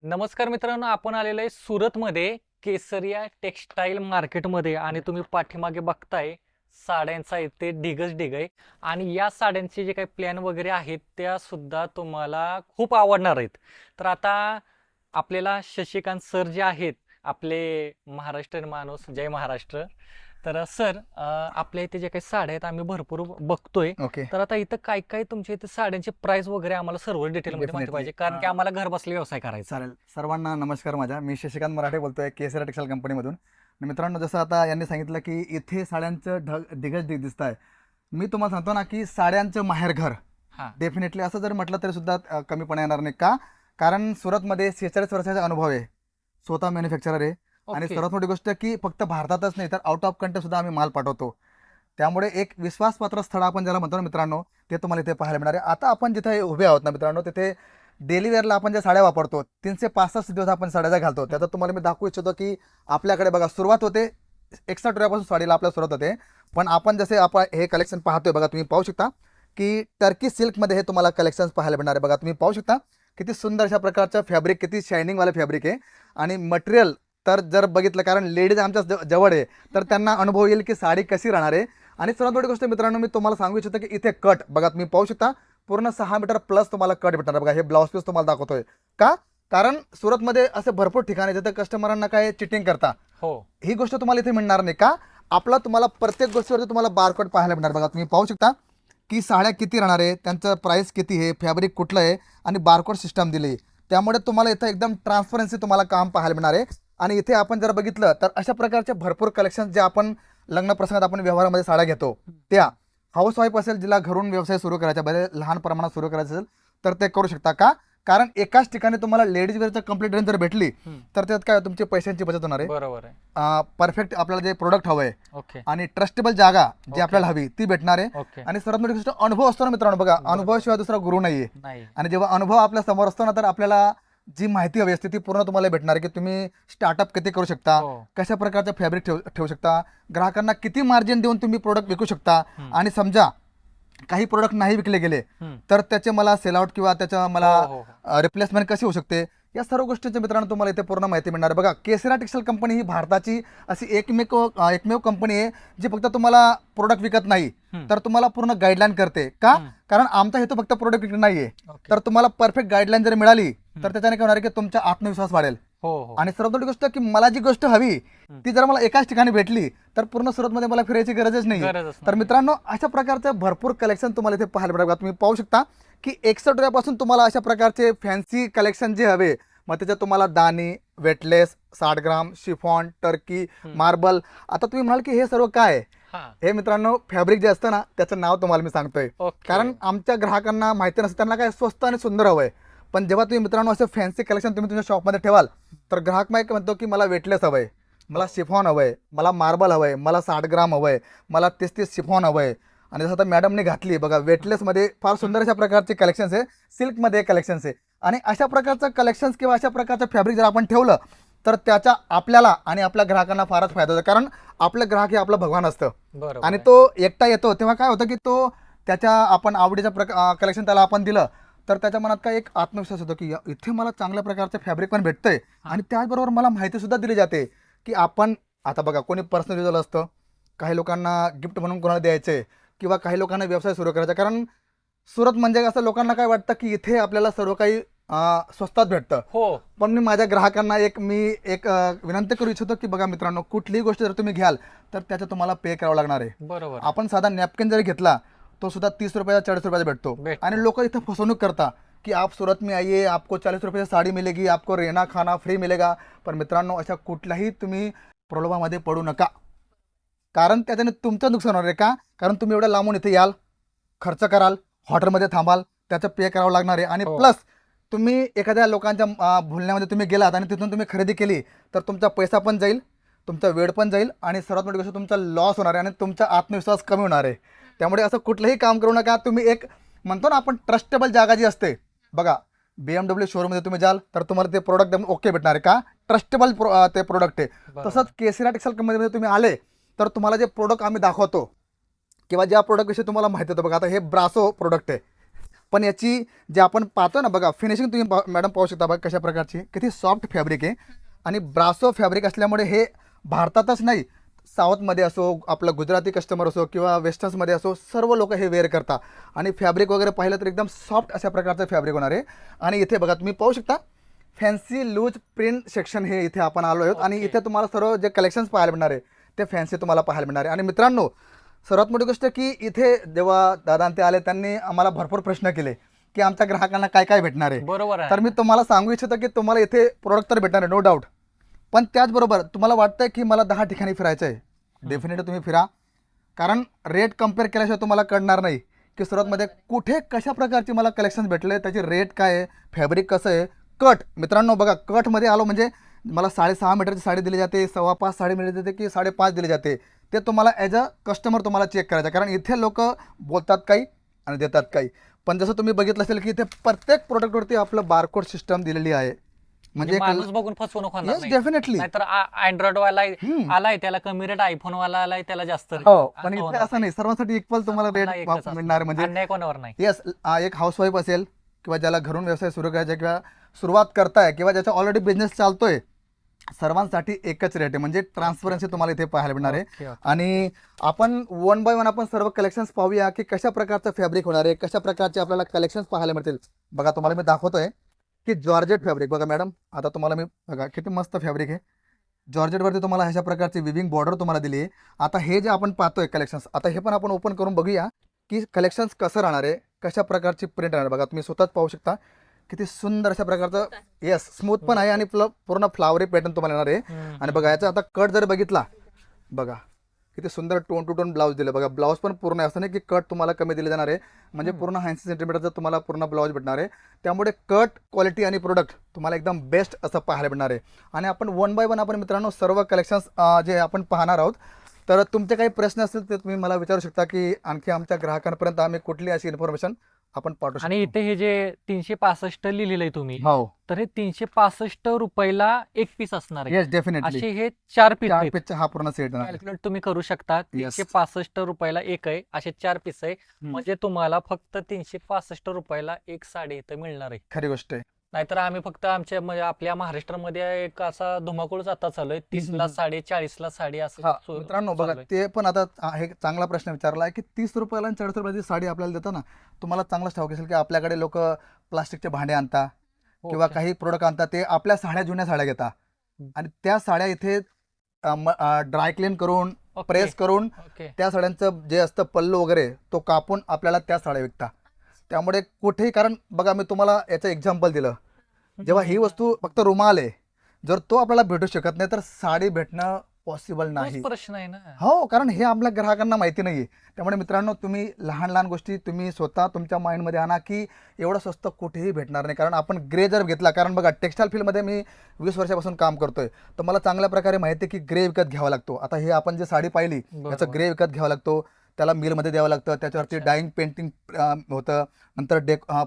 नमस्कार मित्रांनो, आपण आलेलो आहे सुरतमध्ये केसरिया टेक्सटाईल मार्केटमध्ये आणि तुम्ही पाठीमागे बघताय साड्यांचा इथे ढिगच ढिग आहे. आणि या साड्यांचे जे काही प्लॅन वगैरे आहेत त्या सुद्धा तुम्हाला खूप आवडणार आहेत. तर आता आपल्याला शशिकांत सर जे आहेत, आपले महाराष्ट्रीयन माणूस, जय महाराष्ट्र. तर सर, आपल्या इथे जे काही साड्या आहेत आम्ही भरपूर बघतोय. ओके. तर आता इथं काय काय तुमच्या इथे साड्यांचे प्राइस वगैरे आम्हाला सर्व डिटेलमध्ये माहिती डेफिनेटली. पाहिजे, कारण की आम्हाला घर बसल्या व्यवसाय करायचा. चालेल. सर्वांना नमस्कार. मी शशिकांत मराठे बोलतोय केसरिया टेक्सटाईल कंपनीमधून. आणि मित्रांनो, जसं आता यांनी सांगितलं की इथे साड्यांचं ढिगच ढिग दिसत आहे. मी तुम्हाला सांगतो ना की साड्यांचं माहेरघर. हा. डेफिनेटली असं जर म्हटलं तरी सुद्धा कमीपणा येणार नाही. का? कारण सुरतमध्ये 46 वर्षाचा अनुभव आहे. स्वतः मॅन्युफॅक्चरर आहे. आणि ओके. सर्वात मोठी गोष्ट की फक्त भारतातच नाही तर आउट ऑफ कंट्री सुद्धा आम्ही माल पाठवतो. त्यामुळे एक विश्वासपात्र स्थळ आपण ज्याला म्हणतो ना मित्रांनो, ते तुम्हाला इथे पाहायला मिळणार आहे. आता आपण जिथे उभे आहोत ना मित्रांनो, तिथे डेली वेअरला आपण ज्या साड्या वापरतो 365 दिवस आपण साड्या ज्या घालतो, त्याचा तुम्हाला मी दाखवू इच्छितो की आपल्याकडे बघा सुरुवात होते 61 रुपयापासून साडीला आपल्या सुरुवात होते. पण आपण जसे आपण हे कलेक्शन पाहतोय, बघा तुम्ही पाहू शकता की टर्की सिल्कमध्ये हे तुम्हाला कलेक्शन पाहायला मिळणार आहे. बघा तुम्ही पाहू शकता किती सुंदर अशा प्रकारचं फॅब्रिक, किती शायनिंगवालं फॅब्रिक आहे. आणि मटेरियल तर जर बघितलं, कारण लेडीज आमच्या जवळ आहे, तर त्यांना अनुभव येईल की साडी कशी राहणार आहे. आणि सर्वात मोठी गोष्ट मित्रांनो, मी तुम्हाला सांगू इच्छितो की इथे कट बघा तुम्ही पाहू शकता, पूर्ण 6 मीटर प्लस तुम्हाला कट भेटणार आहे. बघा हे ब्लाऊज पीस तुम्हाला दाखवतोय. का? कारण सुरतमध्ये असे भरपूर ठिकाणी जिथे कस्टमरांना काय चिटिंग करता, हो. ही गोष्ट तुम्हाला इथे मिळणार नाही. का? आपला तुम्हाला प्रत्येक गोष्टीवरती तुम्हाला बारकोड पाहायला मिळणार. बघा तुम्ही पाहू शकता की साड्या किती राहणार आहे, त्यांचं प्राइस किती आहे, फॅब्रिक कुठलं आहे, आणि बारकोड सिस्टम दिली. त्यामुळे तुम्हाला इथं एकदम ट्रान्सपरन्सी तुम्हाला काम पाहायला मिळणार आहे. आणि इथे आपण जर बघितलं तर अशा प्रकारचे भरपूर कलेक्शन जे आपण लग्न प्रसंगात आपण व्यवहारामध्ये साड्या घेतो, त्या हाऊस वाईफ असेल, जिला घरून व्यवसाय सुरू करायचा, बरे लहान प्रमाणात सुरू करायचं असेल तर ते करू शकता. का? कारण एकाच ठिकाणी तुम्हाला लेडीज वेअरचं कंप्लीट रेंज जर भेटली तर त्यात काय तुमची पैशांची बचत होणार आहे. बरोबर आहे. परफेक्ट आपल्याला जे प्रोडक्ट हवं आहे ओके. आणि ट्रस्टेबल जागा जी ओके. आपल्याला हवी ती भेटणार आहे. ओके. आणि सर्वात मोठी गोष्ट अनुभव असतो ना मित्रांनो, बघा अनुभवाशिवाय दुसरा गुरु नाहीये. नाही. आणि जेव्हा अनुभव आपल्या समोर असतो ना, तर आपल्याला जी माहिती हवी असते ती पूर्ण तुम्हाला भेटणार आहे. की तुम्ही स्टार्टअप किती करू शकता, हो. कशा प्रकारचं फॅब्रिक ठेवू शकता, ग्राहकांना किती मार्जिन देऊन तुम्ही प्रोडक्ट विकू शकता. आणि समजा काही प्रोडक्ट नाही विकले गेले तर त्याचे मला सेल आउट किंवा त्याच्या मला हो, हो. रिप्लेसमेंट कशी होऊ शकते, या सर्व गोष्टींच्या मित्रांनो तुम्हाला इथे पूर्ण माहिती मिळणार आहे. बघा केसरिया टेक्सटाईल कंपनी ही भारताची अशी एकमेव कंपनी आहे जी फक्त तुम्हाला प्रोडक्ट विकत नाही तर तुम्हाला पूर्ण गाईडलाईन करते. का? कारण आमचा हेतू फक्त प्रोडक्ट विकणं नाहीये. ओके. तर तुम्हाला परफेक्ट गाईडलाईन जर मिळाली तर त्याच्याने काय होणार आहे की तुमचा आत्मविश्वास वाढेल. हो, हो. आणि सर्वात मोठी गोष्ट की मला जी गोष्ट हवी ती जर मला एकाच ठिकाणी भेटली तर पूर्ण सुरतमध्ये मला फिरायची गरजच नाही. गरजच तर नाही. मित्रांनो, अशा प्रकारचं भरपूर कलेक्शन तुम्हाला इथे पाहायला मिळेल. तुम्ही पाहू शकता की 61 रुपयापासून तुम्हाला अशा प्रकारचे फॅन्सी कलेक्शन जे हवे, मग त्याच्यात तुम्हाला दानी, वेटलेस, 60 ग्राम, शिफॉन, टर्की, मार्बल. आता तुम्ही म्हणाल की हे सर्व काय आहे? हा. हे मित्रांनो फॅब्रिक जे असतं ना त्याचं नाव तुम्हाला मी सांगतोय. ओके. कारण आमच्या ग्राहकांना माहिती नसतं, त्यांना काय स्वस्त आणि सुंदर हवंय. पण जेव्हा तुम्ही मित्रांनो असं फॅन्सी कलेक्शन तुम्ही तुमच्या शॉपमध्ये ठेवाल तर ग्राहक माहिती म्हणतो की मला वेटलेस हवंय, मला शिफॉन हवंय, मला मार्बल हवंय, मला 60 ग्राम हवंय, मला 30-30 शिफॉन हवंय. आणि जसं आता मॅडमने घातली बघा, वेटलेसमध्ये फार सुंदर अशा प्रकारचे कलेक्शन्स आहे, सिल्कमध्ये कलेक्शन्स आहे. आणि अशा प्रकारचं कलेक्शन्स किंवा अशा प्रकारचं फॅब्रिक जर आपण ठेवलं तर त्याचा आपल्याला आणि आपल्या ग्राहकांना फारच फायदा होतो. कारण आपलं ग्राहक हे आपलं भगवान असतं. बरोबर आणि आहे. तो एकटा येतो तेव्हा काय होतं की तो त्याच्या आपण आवडीचं कलेक्शन त्याला आपण दिलं तर त्याच्या मनात काय एक आत्मविश्वास होतो की इथे मला चांगल्या प्रकारचं फॅब्रिक पण भेटतंय आणि त्याचबरोबर मला माहिती सुद्धा दिली जाते की आपण आता बघा कोणी पर्सनल यूजला असतं, काही लोकांना गिफ्ट म्हणून कोणाला द्यायचंय किंवा काही लोकांना व्यवसाय सुरू करायचा. कारण सुरत म्हणजे असं लोकांना काय वाटतं की इथे आपल्याला सर्व काही स्वस्तात भेटतं. हो. पण मी माझ्या ग्राहकांना एक विनंती करू इच्छितो की बघा मित्रांनो, कुठलीही गोष्ट जर तुम्ही घ्याल तर त्याचं तुम्हाला पे करावं लागणार आहे. बरोबर. आपण साधा नॅपकिन जरी घेतला तो सुद्धा 30 रुपयाचा 40 रुपयाचा भेटतो. भेटतो. आणि लोक इथं फसवणूक करता की आप सूरत में आइए, आपको 40 रुपये साड़ी मिलेगी, आपको रहना खाना फ्री मिलेगा. पण मित्रांनो, अशा कुठल्याही तुम्ही प्रलोभामध्ये पडू नका. कारण त्याच्याने तुमचं नुकसान होणार आहे. का? कारण तुम्ही एवढं लांबून इथे याल, खर्च कराल, हॉटेलमध्ये थांबाल, त्याचं पे करावं लागणार आहे. आणि हो. प्लस तुम्ही एखाद्या लोकांच्या भुलण्यामध्ये तुम्ही गेलात आणि तिथून तुम्ही खरेदी केली तर तुमचा पैसा पण जाईल, तुमचा वेळ पण जाईल आणि सर्वात मोठी गोष्ट तुमचा लॉस होणार आहे आणि तुमचा आत्मविश्वास कमी होणार आहे. त्यामुळे असं कुठलंही काम करू नका. तुम्ही एक म्हणतो ना आपण ट्रस्टेबल जागा जी असते बघा, BMW शोरूममध्ये तुम्ही जाल तर तुम्हाला ते प्रोडक्ट ओके भेटणार आहे. का? ट्रस्टेबल ते प्रोडक्ट आहे. बरोबर. तसंच केसरिया टेक्सटाईल कंपनीमध्ये तुम्ही आले तर तुम्हाला जे प्रोडक्ट आम्ही दाखवतो किंवा ज्या प्रोडक्टविषयी तुम्हाला माहिती होतं, बघा आता हे ब्रासो प्रोडक्ट आहे, पण याची जे आपण पाहतो ना बघा फिनिशिंग तुम्ही मॅडम पाहू शकता बघा कशा प्रकारची किती सॉफ्ट फॅब्रिक आहे आणि ब्रासो फॅब्रिक असल्यामुळे हे भारतातच नाही साऊथमध्ये असो आपलं गुजराती कस्टमर असो किंवा वेस्टर्न्समध्ये असो सर्व लोक हे वेअर करतात आणि फॅब्रिक वगैरे पाहिलं तर एकदम सॉफ्ट अशा प्रकारचं फॅब्रिक होणार आहे. आणि इथे बघा तुम्ही पाहू शकता फॅन्सी लूज प्रिंट सेक्शन हे इथे आपण आलो आहोत आणि इथे तुम्हाला सर्व जे कलेक्शन्स पाहायला मिळणार आहे ते फॅन्सी तुम्हाला पाहायला मिळणार आहे. आणि मित्रांनो सर्वात मोठी गोष्ट की इथे जेव्हा दादा ते आले त्यांनी आम्हाला भरपूर प्रश्न केले की आमच्या ग्राहकांना काय काय भेटणार आहे. बरोबर आहे. तर मी तुम्हाला सांगू इच्छितो की तुम्हाला इथे प्रोडक्ट तर भेटणार आहे नो डाऊट, पण त्याचबरोबर तुम्हाला वाटतंय की मला 10 ठिकाणी फिरायचं आहे, डेफिनेटली तुम्ही फिरा, कारण रेट कम्पेअर केल्याशिवाय तुम्हाला कळणार नाही की सुरतमध्ये कुठे कशा प्रकारचे मला कलेक्शन भेटले, त्याची रेट काय आहे, फॅब्रिक कसं आहे. कट मित्रांनो बघा कटमध्ये आलो म्हणजे मला 6.5 मीटरची साडी दिली जाते, 5.25 साडी मिळली जाते की 5.5 दिली जाते, ते तुम्हाला ॲज अ कस्टमर तुम्हाला चेक करायचं. कारण इथे लोक बोलतात काही आणि देतात काही, पण जसं तुम्ही बघितलं असेल की इथे प्रत्येक प्रोडक्टवरती आपलं बारकोड सिस्टम दिलेली आहे. म्हणजे माणूस बघून फसवणूक होणार नाही. डेफिनेटली. नाहीतर अँड्रॉइड वाला आलाय त्याला कमी रेट, आयफोन वाला आलाय त्याला जास्त rate. हो, पण असं इथे होणार असं नाही, सर्वांसाठी इक्वल तुम्हाला नाही. रेट एकच असतं. मिळणार. म्हणजे अन्याय कोणावर नाही. येस, एक हाऊसवाईफ असेल किंवा ज्याला घरून व्यवसाय सुरू करायचा किंवा सुरुवात करताय किंवा ज्याचा ऑलरेडी बिझनेस चालतोय, सर्वांसाठी एकच रेट आहे. म्हणजे ट्रान्सपरन्सी तुम्हाला इथे पाहायला मिळणार आहे. Okay, okay. आणि आपण वन बाय वन आपण सर्व कलेक्शन्स पाहूया की कशा प्रकारचं फॅब्रिक होणार आहे, कशा प्रकारचे आपल्याला कलेक्शन्स पाहायला मिळतील. बघा तुम्हाला मी दाखवतोय की जॉर्जेट फॅब्रिक बघा मॅडम, आता तुम्हाला मी बघा किती मस्त फॅब्रिक आहे. जॉर्जेटवरती तुम्हाला अशा प्रकारची विविंग बॉर्डर तुम्हाला दिली आहे. आता हे जे आपण पाहतोय कलेक्शन्स, आता हे पण आपण ओपन करून बघूया की कलेक्शन्स कसं राहणार आहे, कशा प्रकारची प्रिंट राहणार. बघा तुम्ही स्वतःच पाहू शकता किती सुंदर अशा प्रकारचं, येस स्मूथ पण आहे आणि पूर्ण फ्लावरी पॅटर्न तुम्हाला येणार आहे. आणि बघा याचा आता कट जर बघितला, बघा किती सुंदर टोन टू टोन ब्लाऊज दिले. बघा ब्लाऊज पण पूर्ण आहे, असं नाही की कट तुम्हाला कमी दिले जाणार आहे. म्हणजे पूर्ण 80 सेंटीमीटरचं तुम्हाला पूर्ण ब्लाऊज भेटणार आहे. त्यामुळे कट क्वालिटी आणि प्रोडक्ट तुम्हाला एकदम बेस्ट असं पाहायला भेटणार आहे. आणि आपण वन बाय वन आपण मित्रांनो सर्व कलेक्शन्स जे आपण पाहणार आहोत. तर तुमचे काही प्रश्न असतील ते तुम्ही मला विचारू शकता की आणखी आमच्या ग्राहकांपर्यंत आम्ही कुठली अशी इन्फॉर्मेशन आपण पाठवू शकतो. आणि इथे हे जे 365 लिहिलेलं आहे तुम्ही, हो, तर हे 365 रुपयाला एक पीस असणार आहे. Yes definitely. असे हे 4 पीस 4 पेजचा हा पूर्ण सेट आहे. कॅल्क्युलेट तुम्ही करू शकता. Yes. 365 रुपयाला एक आहे, असे 4 पीस आहे. म्हणजे तुम्हाला फक्त 365 रुपयाला एक साडी इथं मिळणार आहे. खरी गोष्ट आहे. नाहीतर आम्ही फक्त आमच्या म्हणजे आपल्या महाराष्ट्रामध्ये एक असा धुमाकूळच आता चालू आहे. 30ला साडी, 40ला साडी असं हा, मित्रांनो बघा ते पण आता हे चांगला प्रश्न विचारला आहे की 30 रुपयाला आणि 40 रुपयाची साडी आपल्याला देतात ना, तुम्हाला चांगलंच ठाऊक असेल की आपल्याकडे लोक प्लास्टिकचे भांडे आणतात किंवा काही प्रोडक्ट आणतात, ते आपल्या साड्या जुन्या साड्या घेतात आणि त्या साड्या इथे ड्राय क्लीन करून प्रेस करून त्या साड्यांचं जे असतं पल्लू वगैरे तो कापून आपल्याला त्या साड्या विकतात. त्यामुळे कुठेही, कारण बघा मी तुम्हाला याचं एक्झाम्पल दिलं, जेव्हा ही वस्तू फक्त रुमाल आहे, जर तो आपल्याला भेटू शकत नाही तर साडी भेटणं पॉसिबल नाही. प्रश्न आहे ना. हो, कारण हे आपल्या ग्राहकांना माहिती नाहीये. त्यामुळे मित्रांनो तुम्ही लहान लहान गोष्टी तुम्ही स्वतः तुमच्या माइंडमध्ये आणा की एवढं स्वस्त कुठेही भेटणार नाही. कारण आपण ग्रे जर घेतला, कारण बघा टेक्स्टाईल फील्डमध्ये मी 20 वर्षापासून काम करतोय, तर मला चांगल्या प्रकारे माहिती आहे की ग्रे विकत घ्यावा लागतो. आता हे आपण जे साडी पाहिली याचं ग्रे विकत घ्यावं लागतो, त्याला मिलमध्ये द्यावं लागतं, त्याच्यावरती डाईंग पेंटिंग होतं, नंतर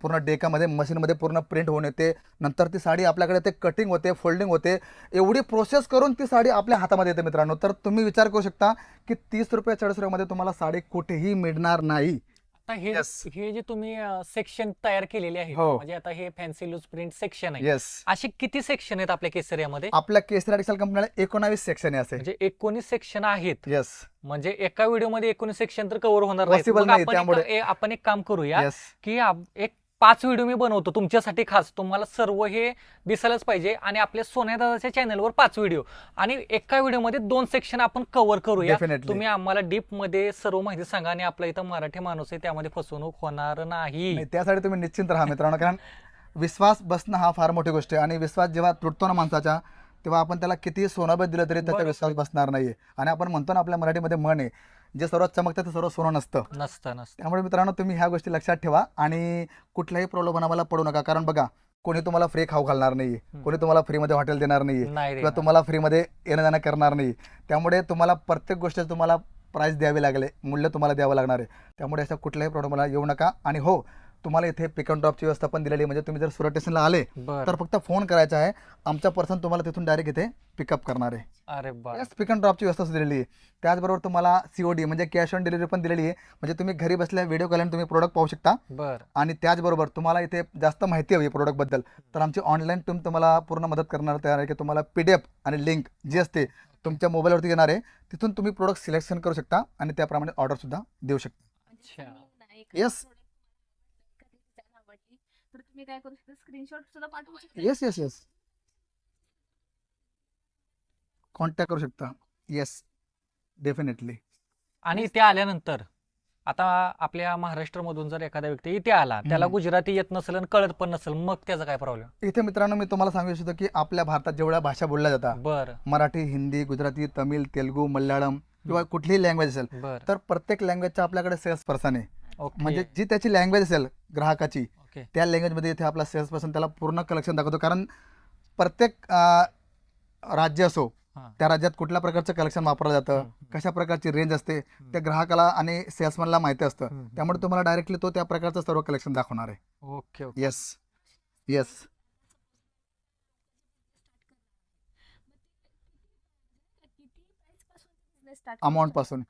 पूर्ण डेकामध्ये मशीनमध्ये पूर्ण प्रिंट होऊन येते, नंतर ती साडी आपल्याकडे ते कटिंग होते, फोल्डिंग होते, एवढी प्रोसेस करून ती साडी आपल्या हातामध्ये येते मित्रांनो. तर तुम्ही विचार करू शकता की 30 रुपये 40 रुपयामध्ये तुम्हाला साडी कुठेही मिळणार नाही. आता हे जे तुम्ही सेक्शन तयार केलेले आहे, हो. म्हणजे आता हे फॅन्सी लूज प्रिंट सेक्शन आहे. येस, असे किती सेक्शन आहेत आपल्या केसरियामध्ये? आपल्या केसरी टेक्सटाईल कंपनीला 19 सेक्शन आहे असे. म्हणजे 19 सेक्शन आहेत. येस, म्हणजे एका व्हिडिओमध्ये 19 सेक्शन तर कव्हर होणार नाही. Possible नाही, त्यामुळे आपण एक काम करूया येस, की एक 5 व्हिडिओ मी बनवतो तुमच्यासाठी खास. तुम्हाला सर्व हे दिसायलाच पाहिजे आणि आपल्या सोन्या दादाच्या चॅनलवर 5 व्हिडिओ आणि एका व्हिडिओमध्ये 2 सेक्शन आपण कव्हर करूया. डेफिनेटली. तुम्ही आम्हाला डीप मध्ये सर्व माहिती सांगा आणि आपला इथं मराठी माणूस आहे, त्यामध्ये फसवणूक होणार नाही. नाही, त्यासाठी तुम्ही निश्चिंत राहा मित्रांनो, कारण विश्वास बसणं हा फार मोठी गोष्ट आहे आणि विश्वास जेव्हा तुटतो ना माणसाचा, तेव्हा आपण त्याला किती सोनाबत दिलं तरी त्याचा विश्वास बसणार नाहीये. आणि आपण म्हणतो ना आपल्या मराठीमध्ये म्हण आहे, जे सर्वात चमकतं ते सर्व सोनं नसतं. नसतं. त्यामुळे मित्रांनो तुम्ही ह्या गोष्टी लक्षात ठेवा आणि कुठल्याही प्रॉब्लेम पडू नका. कारण बघा कोणी तुम्हाला फ्री खाऊ घालणार नाही, कोणी तुम्हाला फ्रीमध्ये हॉटेल देणार नाही किंवा तुम्हाला फ्रीमध्ये येणं जाणं करणार नाही. त्यामुळे तुम्हाला प्रत्येक गोष्ट तुम्हाला प्राईस द्यावी लागेल, मूल्य तुम्हाला द्यावं लागणार आहे. त्यामुळे अशा कुठल्याही प्रॉब्लेमला येऊ नका. आणि हो, तुम्हाला इथे पिक अँड ड्रॉपची व्यवस्था पण दिलेली आहे. म्हणजे तुम्ही जर सुरत स्टेशनला आले बर तर फक्त फोन करायचा आहे, आमचा पर्सन तुम्हाला तिथून डायरेक्ट इथे पिकअप करणार आहे. अरे बर यस, पिक अँड ड्रॉपची व्यवस्था दिलेली आहे. त्याचबरोबर तुम्हाला COD म्हणजे कॅश ऑन डिलिव्हरी पण दिलेली आहे. म्हणजे तुम्ही घरी बसल्या व्हिडिओ कॉलने तुम्ही प्रोडक्ट पाहू शकता. बर आणि त्याचबरोबर तुम्हाला इथे जास्त माहिती हवी प्रोडक्टबद्दल तर आमची ऑनलाईन टीम तुम्हाला पूर्ण मदत करणार तयार आहे, की तुम्हाला PDF आणि लिंक जी असते तुमच्या मोबाईलवरती येणार आहे, तिथून तुम्ही प्रोडक्ट सिलेक्शन करू शकता आणि त्याप्रमाणे ऑर्डर सुद्धा देऊ शकता. अच्छा Yes. तर तुम्ही काय करू शकता, स्क्रीनशॉट सुद्धा पाठवू शकता. येस येस येस, कॉन्टॅक्ट करू शकता. Yes, definitely. आणि इथे आल्यानंतर आता आपल्या महाराष्ट्रामधून जर एखादा व्यक्ती इथे आला, त्याला हम्म. गुजराती येत नसेल आणि कळत पण नसेल, मग त्याचा काय प्रॉब्लेम? इथे मित्रांनो मी तुम्हाला सांगू इच्छितो की आपल्या भारतात जेवढ्या भाषा बोलल्या जातात, बर मराठी, हिंदी, गुजराती, तमिळ, तेलुगू, मल्याळम किंवा कुठलीही लँग्वेज असेल, बर तर प्रत्येक लँग्वेजचा आपल्याकडे सेल्स पर्सन आहे. ओके म्हणजे जी त्याची लँग्वेज असेल ग्राहकाची, ओके त्या लँग्वेजमध्ये इथे आपला सेल्स पर्सन त्याला पूर्ण कलेक्शन दाखवतो. कारण प्रत्येक राज्य असो, हा. त्या राज्यात कुठल्या प्रकारचं कलेक्शन वापरलं जातं, हम्म. कशा प्रकारची रेंज असते, त्या ग्राहकाला आणि सेल्समॅनला माहिती असतं. हम्म. त्यामुळे तुम्हाला डायरेक्टली तो त्या प्रकारचं सर्व कलेक्शन दाखवणार आहे. Okay okay yes yes. किती price पासून business start अमाऊंट करू पासून.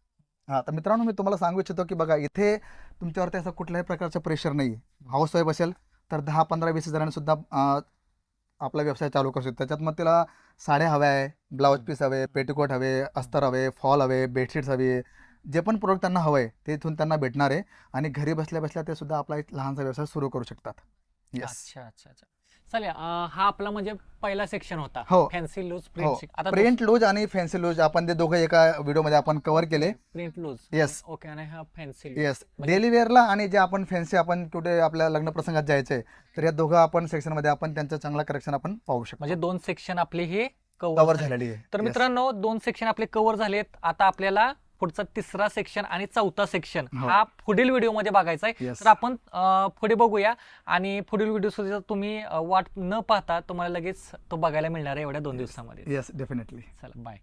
हां, तर मित्रांनो मी तुम्हाला सांगू इच्छितो की बघा इथे तुमच्यावरती असं कुठल्याही प्रकारचं प्रेशर नाही आहे. हाऊस वाईफ असेल तर 10, 15, 20 हजारांनी सुद्धा आपला व्यवसाय चालू करू शकतो. त्याच्यात मग तिला साड्या हव्या आहे, ब्लाऊज पीस हवे, पेटीकोट हवे, अस्तर हवे, फॉल हवे, बेडशीट्स हवी, जे पण प्रोडक्ट त्यांना हवं आहे ते इथून त्यांना भेटणार आहे. आणि घरी बसल्या बसल्या ते सुद्धा आपला एक लहानसा व्यवसाय सुरू करू शकतात. येस. अच्छा अच्छा अच्छा चालेल. हा आपला म्हणजे पहिला सेक्शन होता, हो. फॅन्सी लूज हो, प्रिंट. आता प्रिंट लूज आणि फॅन्सी लूज आपण ते दोघं एका व्हिडिओमध्ये आपण कव्हर केले. Print loose Yes. ओके. आणि हा फॅन्सी येस, डेली वेअरला आणि जे आपण फॅन्सी आपण कुठे आपल्या लग्न प्रसंगात जायचंय, तर या दोघं आपण सेक्शनमध्ये आपण त्यांचं चांगलं करेक्शन आपण पाहू शकतो. म्हणजे 2 सेक्शन आपले हे कव्हर कव्हर झाले. झालेली आहे. तर Yes. मित्रांनो 2 सेक्शन आपले कव्हर झालेत. आता आपल्याला पुढचा 3रा सेक्शन आणि 4था सेक्शन हो. हा पुढील व्हिडिओमध्ये बघायचा आहे. Yes. तर आपण पुढे बघूया आणि पुढील व्हिडिओ सुद्धा तुम्ही वाट न पाहता तुम्हाला लगेच तो बघायला मिळणार आहे एवढ्या 2 दिवसामध्ये. Yes, definitely. चला बाय.